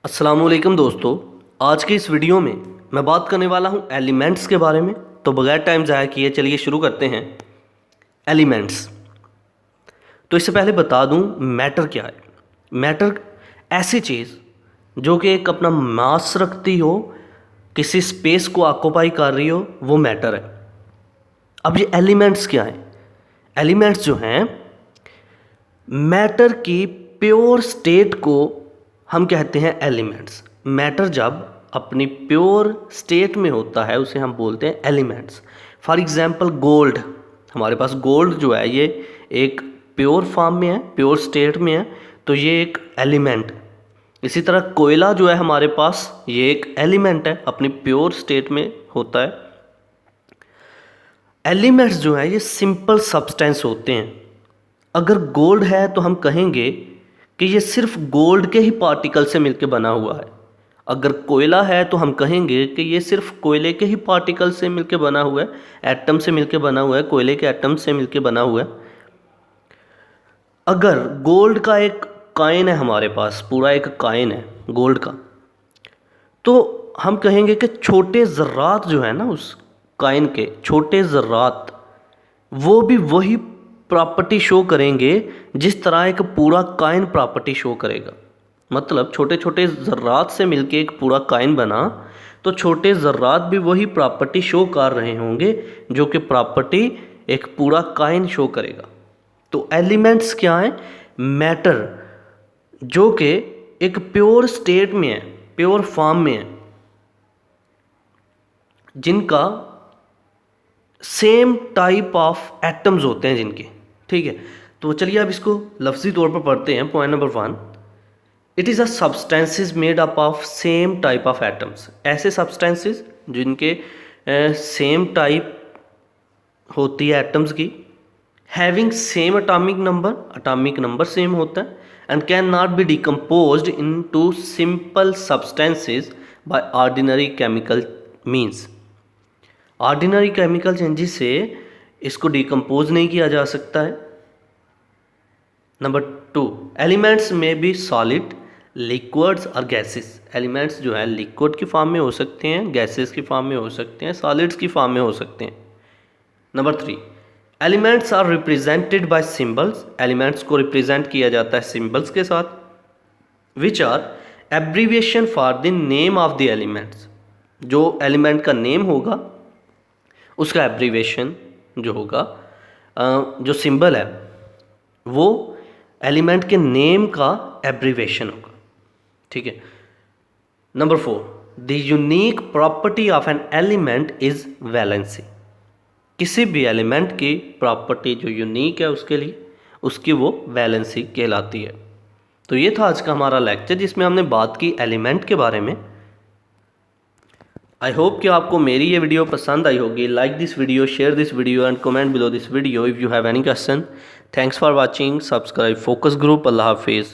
अस्सलामुअलैकुम दोस्तों, आज के इस वीडियो में मैं बात करने वाला हूँ एलिमेंट्स के बारे में। तो बगैर टाइम ज़ाया किए चलिए शुरू करते हैं। एलिमेंट्स, तो इससे पहले बता दूँ मैटर क्या है। मैटर ऐसी चीज़ जो कि एक अपना मास रखती हो, किसी स्पेस को ऑक्यूपाई कर रही हो, वो मैटर है। अब ये एलिमेंट्स क्या हैं? एलिमेंट्स जो हैं मैटर की प्योर स्टेट को हम कहते हैं एलिमेंट्स। मैटर जब अपनी प्योर स्टेट में होता है उसे हम बोलते हैं एलिमेंट्स। फॉर एग्जांपल गोल्ड, हमारे पास गोल्ड जो है ये एक प्योर फॉर्म में है, प्योर स्टेट में है, तो ये एक एलिमेंट। इसी तरह कोयला जो है हमारे पास ये एक एलिमेंट है, अपनी प्योर स्टेट में होता है। एलिमेंट्स जो है ये सिंपल सब्सटेंस होते हैं। अगर गोल्ड है तो हम कहेंगे कि ये सिर्फ गोल्ड के ही पार्टिकल से मिलकर बना हुआ है। अगर कोयला है तो हम कहेंगे कि ये सिर्फ कोयले के ही पार्टिकल से मिलकर बना हुआ है, एटम से मिलकर बना हुआ है, कोयले के एटम से मिलकर बना हुआ है। अगर गोल्ड का एक कॉइन है हमारे पास, पूरा एक कॉइन है गोल्ड का, तो हम कहेंगे कि छोटे ज़र्रात जो है ना उस कॉइन के, छोटे ज़र्रात वो भी वही प्रॉपर्टी शो करेंगे जिस तरह एक पूरा कॉइन प्रॉपर्टी शो करेगा। मतलब छोटे छोटे ज़र्रात से मिलके एक पूरा कॉइन बना, तो छोटे ज़र्रात भी वही प्रॉपर्टी शो कर रहे होंगे जो कि प्रॉपर्टी एक पूरा कॉइन शो करेगा। तो एलिमेंट्स क्या हैं? मैटर जो कि एक प्योर स्टेट में है, प्योर फॉर्म में है, जिनका सेम टाइप ऑफ एटम्स होते हैं जिनके। ठीक है, तो चलिए अब इसको लफ्ज़ी तौर पर पढ़ते हैं। Point number 1, it is a substances made up of same type of atoms. ऐसे सब्सटेंसेस जिनके सेम टाइप होती है एटम्स की, having same atomic number same होता है, and can not be decomposed into simple substances by ordinary chemical means. Ordinary chemical changes से इसको decompose नहीं किया जा सकता है। नंबर 2, एलिमेंट्स में बी सॉलिड, लिक्विड्स और गैसेस। एलिमेंट्स जो है लिक्विड की फॉर्म में हो सकते हैं, गैसेस की फॉर्म में हो सकते हैं, सॉलिड्स की फॉर्म में हो सकते हैं। Number 3, elements are represented by symbols. Elements को रिप्रेजेंट किया जाता है सिंबल्स के साथ, which are abbreviation for the name of the elements. जो एलिमेंट का नेम होगा उसका एब्रीविएशन जो होगा, जो सिंबल है वो एलिमेंट के नेम का एब्रीविएशन होगा। ठीक है। Number 4, the unique property of an element is valency. किसी भी एलिमेंट की प्रॉपर्टी जो यूनिक है उसके लिए, उसकी वो वैलेंसी कहलाती है। तो ये था आज का हमारा लेक्चर जिसमें हमने बात की एलिमेंट के बारे में। आई होप कि आपको मेरी ये वीडियो पसंद आई होगी। Like this video, share this video and comment below this video if you have any question. Thanks for watching. Subscribe Focus Group. अल्लाह हाफिज़।